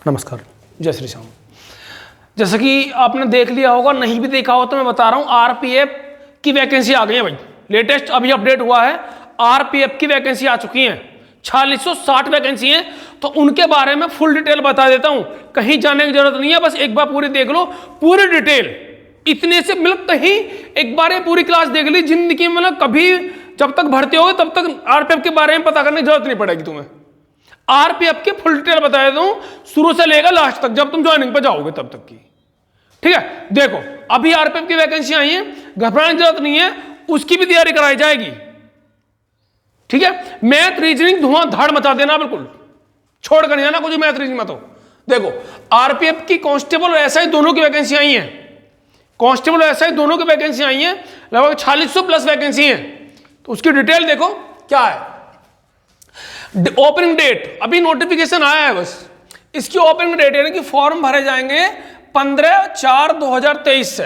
नमस्कार, जय श्री श्याम। जैसा कि आपने देख लिया होगा, नहीं भी देखा हो तो मैं बता रहा हूँ, आरपीएफ की वैकेंसी आ गई है भाई। लेटेस्ट अभी अपडेट हुआ है, आरपीएफ की वैकेंसी आ चुकी है। 4660 वैकेंसी हैं, तो उनके बारे में फुल डिटेल बता देता हूँ। कहीं जाने की जरूरत नहीं है, बस एक बार पूरी देख लो, पूरी डिटेल। इतने से मतलब कहीं एक बार ये पूरी क्लास देख ली, जिंदगी में मतलब कभी जब तक भर्ती होगे तब तक आरपीएफ के बारे में पता करने की जरूरत नहीं पड़ेगी तुम्हें। आरपीएफ के फुल डिटेल बता देता हूं, शुरू से लेकर लास्ट तक, जब तुम ज्वाइनिंग पे जाओगे तब तक की। ठीक है, देखो अभी आरपीएफ की वैकेंसी आई है, घबराने की जरूरत नहीं है, उसकी भी तैयारी कराई जाएगी। ठीक है, मैथ रीजनिंग धुआंधार मचा देना, बिल्कुल छोड़ कर नहीं जाना कुछ मैथ रीजनिंग मत हो। देखो आरपीएफ की कांस्टेबल और एसआई दोनों की वैकेंसी आई है। कांस्टेबल और एसआई दोनों की वैकेंसी आई है, लगभग 4600 प्लस वैकेंसी है। तो उसकी डिटेल देखो क्या है। ओपनिंग डेट अभी नोटिफिकेशन आया है, बस इसकी ओपनिंग डेट यानी कि फॉर्म भरे जाएंगे 15/4/2023 से।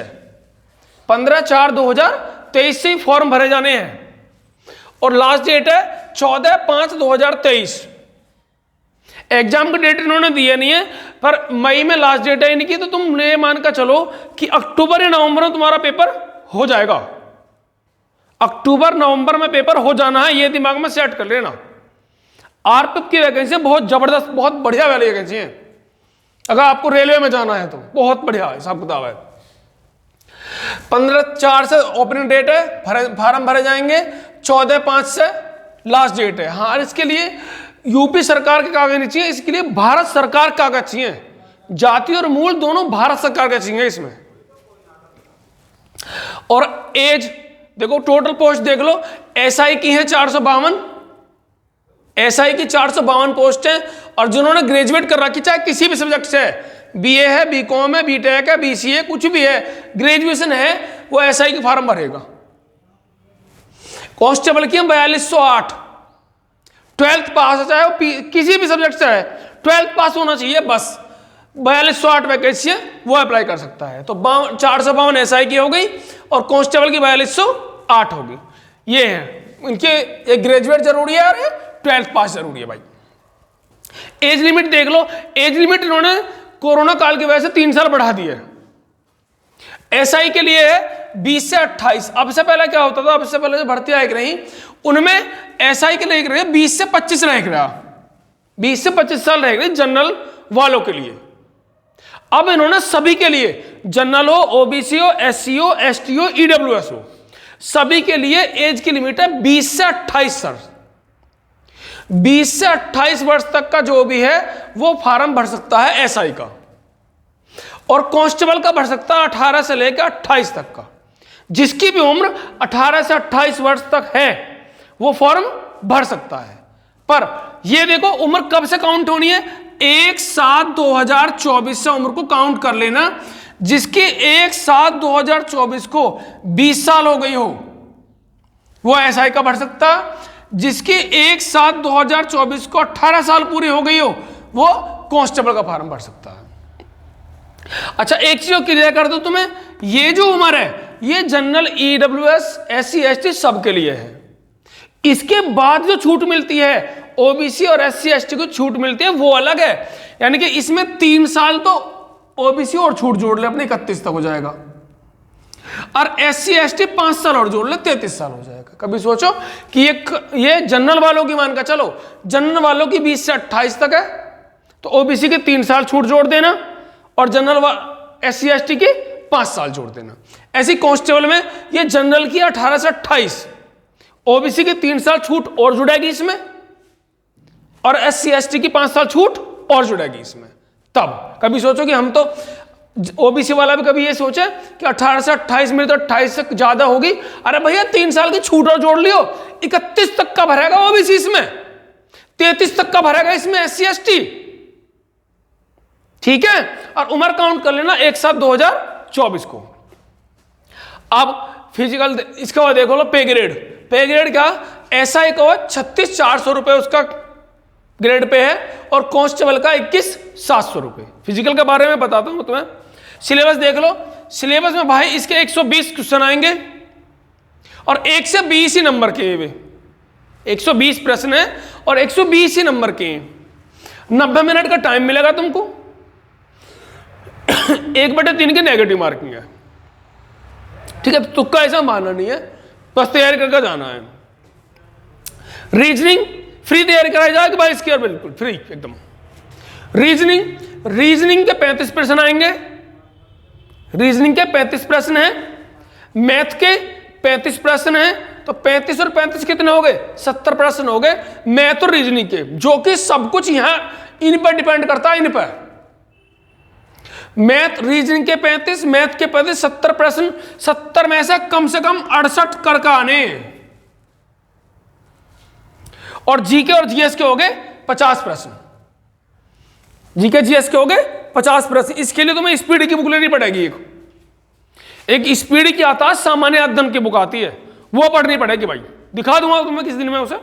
15/4/2023 से ही फॉर्म भरे जाने हैं और लास्ट डेट है 14/5/2023। एग्जाम की डेट इन्होंने दी नहीं है, पर मई में लास्ट डेट है इनकी। तो तुम ये मानकर चलो कि अक्टूबर या नवंबर में तुम्हारा पेपर हो जाएगा। अक्टूबर नवंबर में पेपर हो जाना है, ये दिमाग में सेट कर लेना। आरपीएफ की वैकेंसी बहुत जबरदस्त, बहुत बढ़िया वाली वैकेंसी है। अगर आपको रेलवे में जाना है तो बहुत बढ़िया हिसाब किताब है। 15/4 से ओपनिंग डेट है, फॉर्म भरे जाएंगे, 14/5 से लास्ट डेट है। हाँ, इसके लिए यूपी सरकार के कागज नहीं चाहिए, इसके लिए भारत सरकार के कागज चाहिए। जाति और मूल दोनों भारत सरकार के चाहिए इसमें। और एज देखो, टोटल पोस्ट देख लो, एसआई की है 452, एसआई की 452 पोस्ट है। और जिन्होंने ग्रेजुएट कर रखी, चाहे किसी भी सब्जेक्ट से, बीए है, बीकॉम है, बीटेक है, बीसीए, कुछ भी है, ग्रेजुएशन है, वो एसआई की फॉर्म भरेगा। कांस्टेबल की 4208, 12th पास है, चाहे वो किसी भी सब्जेक्ट से है, 12th पास होना चाहिए बस। 4208 वैकेंसी है, वो अप्लाई कर सकता है। तो 452 एसआई की हो गई और कांस्टेबल की 4208 होगी। ये है इनके, एक ग्रेजुएट जरूरी है और 12th पास जरूरी है भाई। एज लिमिट देख लो, एज लिमिट इन्होंने कोरोना काल की वजह से 3 साल बढ़ा दी है। एसआई के लिए है 20 से 28। अब से पहले क्या होता था, अब से पहले जो भर्ती आई रही उनमें एसआई के लिए रहे 20 से 25 रह गया, 20 से 25 साल रह गए जनरल वालों के लिए। अब इन्होंने सभी के लिए, जनरल हो, ओबीसी हो, एससी हो, एसटी हो, ईडब्ल्यूएस हो, सभी के लिए एज की लिमिट है 20 से 28 साल। 20 से 28 वर्ष तक का जो भी है वो फॉर्म भर सकता है एसआई का, और कांस्टेबल का भर सकता है 18 से लेकर 28 तक का। जिसकी भी उम्र 18 से 28 वर्ष तक है वो फॉर्म भर सकता है। पर ये देखो उम्र कब से काउंट होनी है, 1/7/2024 से उम्र को काउंट कर लेना। जिसकी 1/7/2024 को 20 साल हो गई हो वो एसआई का भर सकता है। जिसकी 1/7/2024 को 18 साल पूरी हो गई हो वो कांस्टेबल का फॉर्म भर सकता है। अच्छा, एक चीज क्लियर कर दो तुम्हें, ये जो उम्र है ये जनरल, ईडब्ल्यूएस, एससी, एसटी सबके लिए है। इसके बाद जो छूट मिलती है ओबीसी और एससी एसटी को छूट मिलती है वो अलग है। यानी कि इसमें 3 साल तो ओबीसी और छूट जोड़ ले, अपने 31 तक हो जाएगा। और एससी एसटी 5 साल और जोड़ ले, 33 साल हो जाएगा। कभी सोचो कि ये जनरल वालों की मान का चलो, जनरल वालों की 20 से 28 तक है, तो ओबीसी के 3 साल छूट जोड़ देना और जनरल एससी एसटी के 5 साल जोड़ देना। ऐसी कांस्टेबल में ये जनरल की 18 से 28, ओबीसी की 3 साल छूट और जुड़ेगी इसमें, और एससी एसटी की 5 साल छूट और जुड़ेगी इसमें। तब कभी सोचो कि हम तो ओबीसी वाला भी कभी ये सोचे कि 18 से 28 में तो 28 से ज्यादा होगी, अरे भैया 3 साल की छूट और जोड़ लियो, 31 तक का भरेगा ओबीसी इसमें, 33 तक का भरेगा इसमें एससी एसटी। ठीक है, और उम्र काउंट कर लेना 1/7/2024 को। अब फिजिकल, इसके बाद देखो लो पे ग्रेड। पे ग्रेड क्या, एसआई का 36,400 रुपए उसका ग्रेड पे है, और कांस्टेबल का 21,700 रुपए। फिजिकल के बारे में बताता हूं तुम्हें। सिलेबस देख लो, सिलेबस में भाई इसके 120 क्वेश्चन आएंगे और 1 से 20 ही नंबर के, 120 प्रश्न है और 120 ही नंबर के। 90 मिनट का टाइम मिलेगा तुमको, 1/3 की नेगेटिव मार्किंग है। ठीक है, तुक्का ऐसा मानना नहीं है, बस तैयारी करके जाना है। रीजनिंग फ्री तैयारी कराई जाएगी बाई स्क्वायर, बिल्कुल फ्री एकदम। रीजनिंग के 35 प्रश्न आएंगे। रीजनिंग के 35 प्रश्न हैं, मैथ के 35 प्रश्न हैं, तो 35 और 35 कितने हो गए? 70 प्रश्न हो गए मैथ और रीजनिंग के, जो कि सब कुछ यहां इन पर डिपेंड करता है, इन पर। मैथ रीजनिंग के 35, मैथ के 35, 70 प्रश्न, 70 में से कम 68 करके आने। और जीके और जीएस के हो गए 50 प्रश्न। जीके जीएस के हो गए 50 प्रश्न। इसके लिए तुम्हें स्पीड की बुक लेनी पड़ेगी। एक स्पीड की आता है, सामान्य अध्ययन की बुक आती है, वो पढ़नी पड़ेगी भाई। दिखा दूंगा तुम्हें किस दिन में उसे,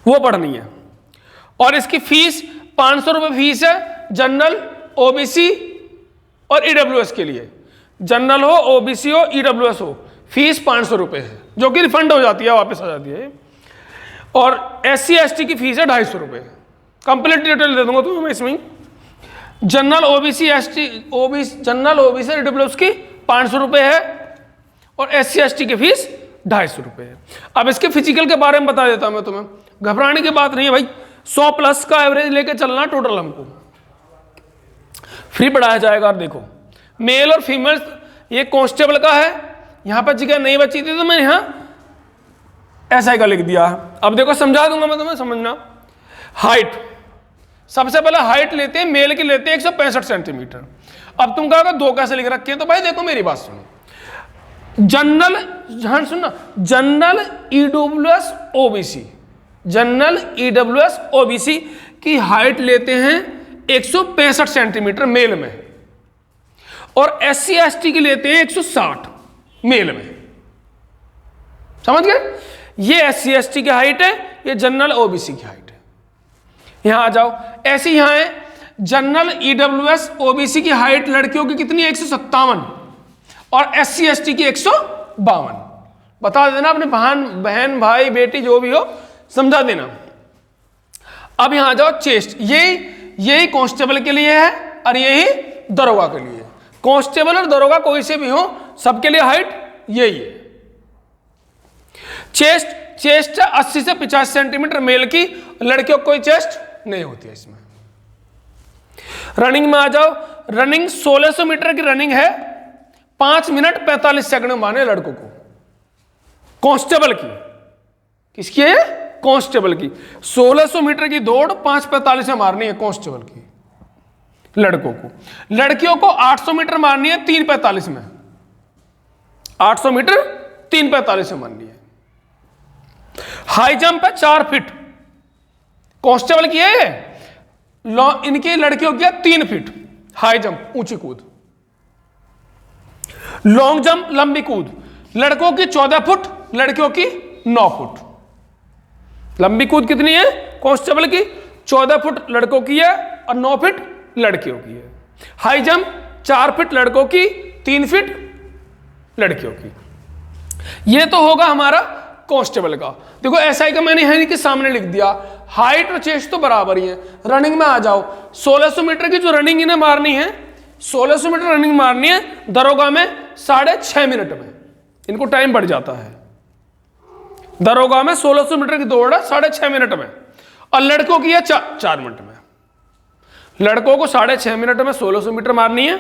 वो पढ़नी है। और इसकी फीस 500 रुपए फीस है, जनरल, ओबीसी और ईडब्ल्यूएस के लिए। जनरल हो, ओबीसी हो, ईडब्ल्यूएस हो, फीस 500 रुपए है, जो कि रिफंड हो जाती है, वापस आ जाती है। और एससी एसटी की फीस है 250 रुपए। कंप्लीट डिटेल दे दूंगा तुम्हें इसमें। General, OBC, ST, OBC, general, OBC, EWS की 500 रुपए है, और एससी एसटी की फीस 250 रुपए है। अब इसके फिजिकल के बारे में बता देता हूं मैं तुम्हें, घबराने की बात नहीं है भाई। 100+ का एवरेज लेके चलना टोटल, हमको फ्री पढ़ाया जाएगा। और देखो, मेल और फीमेल, ये कांस्टेबल का है, यहां पर जगह नहीं बची थी तो मैंने यहां ऐसा का लिख दिया। अब देखो समझा दूंगा मैं तुम्हें, समझना। हाइट, सबसे पहले हाइट लेते हैं, मेल की लेते हैं 165 सेंटीमीटर। अब तुम कहोगे 2 कैसे लिख रखे हैं, तो भाई देखो मेरी बात सुनो। जनरल, ध्यान सुनना, general, EWS, OBC, general, EWS, OBC की हाइट लेते हैं 165 सेंटीमीटर मेल में, और एससी एसटी की लेते हैं 160 मेल में। समझ गए? ये एससी एसटी की हाइट है, ये जनरल ओबीसी की हाइट है। यहां आ जाओ, ऐसे यहां है जनरल, ईडब्ल्यूएस, ओबीसी की हाइट लड़कियों की कितनी है? 157, और एससी एसटी की 152। बता देना अपने बहन भाई बेटी जो भी हो, समझा देना। अब यहां आ जाओ, चेस्ट, यही कांस्टेबल के लिए है, और यही दरोगा के लिए। कांस्टेबल और दरोगा कोई से भी हो, सबके लिए हाइट यही है। चेस्ट 80 से 50 सेंटीमीटर मेल की, लड़कियों को कोई चेस्ट नहीं होती है इसमें। रनिंग में आ जाओ, रनिंग 1600 मीटर की रनिंग है, 5 मिनट 45 सेकंड में मारने लड़कों को, कांस्टेबल की। किसकी है? कांस्टेबल की। 1600 मीटर की दौड़ 5:45 में मारनी है कांस्टेबल की, लड़कों को। लड़कियों को 800 मीटर मारनी है 3:45 में, 800 मीटर 3:45 में मारनी है। हाई जंप है 4 फीट, कांस्टेबल की है, इनकी लड़कियों की है 3 फीट हाई जंप, ऊंची कूद। लॉन्ग जंप, लंबी कूद, लड़कों की 14 फुट, लड़कियों की 9 फुट। लंबी कूद कितनी है कांस्टेबल की? 14 फुट लड़कों की है, और 9 फीट लड़कियों की है। हाई जंप 4 फीट लड़कों की, 3 फीट लड़कियों की। यह तो होगा हमारा कांस्टेबल का। देखो एसआई का मैंने यहां के सामने लिख दिया, हाइट और चेस्ट तो बराबर ही है। रनिंग में आ जाओ, 1600 मीटर की जो रनिंग इन्हें मारनी है, 1600 मीटर रनिंग मारनी है दरोगा में 6.5 मिनट में, इनको टाइम बढ़ जाता है। दरोगा में 1600 मीटर की दौड़ है 6.5 मिनट में, और लड़कों की है 4 मिनट में। लड़कों को 6.5 मिनट में 1600 मीटर मारनी है,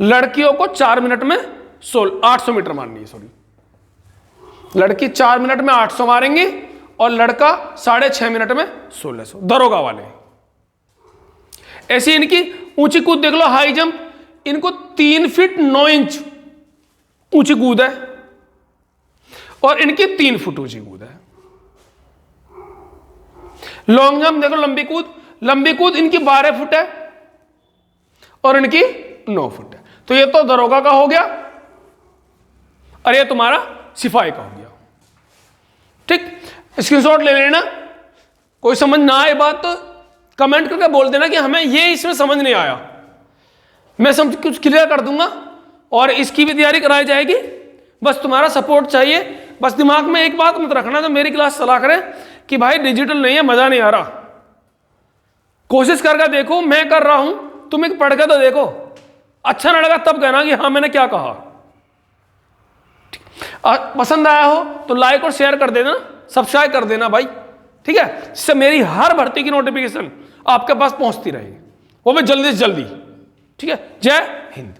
लड़कियों को 4 मिनट में 800 मीटर मारनी है। सॉरी, लड़की 4 मिनट में 800 मारेंगी, और लड़का 6.5 मिनट में 1600, दरोगा वाले। ऐसी इनकी ऊंची कूद देख लो, हाई जंप, इनको 3 फीट 9 इंच ऊंची कूद है, और इनकी 3 फुट ऊंची कूद है। लॉन्ग जंप देखो, लंबी कूद इनकी 12 फुट है, और इनकी 9 फुट है। तो ये तो दरोगा का हो गया, और ये तुम्हारा सिपाही का हो गया। ठीक, स्क्रीनशॉट ले लेना। कोई समझ ना आए बात तो कमेंट करके बोल देना कि हमें ये इसमें समझ नहीं आया, मैं समझ कुछ क्लियर कर दूंगा, और इसकी भी तैयारी कराई जाएगी। बस तुम्हारा सपोर्ट चाहिए। बस दिमाग में एक बात मत रखना, तो मेरी क्लास चला करें कि भाई डिजिटल नहीं है, मजा नहीं आ रहा। कोशिश करके देखो, मैं कर रहा हूं, तुम एक पढ़ के तो देखो, अच्छा ना लगा तब कहना कि हाँ मैंने क्या कहा। पसंद आया हो तो लाइक और शेयर कर देना, सब्सक्राइब कर देना भाई, ठीक है, जिससे मेरी हर भर्ती की नोटिफिकेशन आपके पास पहुंचती रहेगी, वो भी जल्दी से जल्दी। ठीक है, जय हिंद।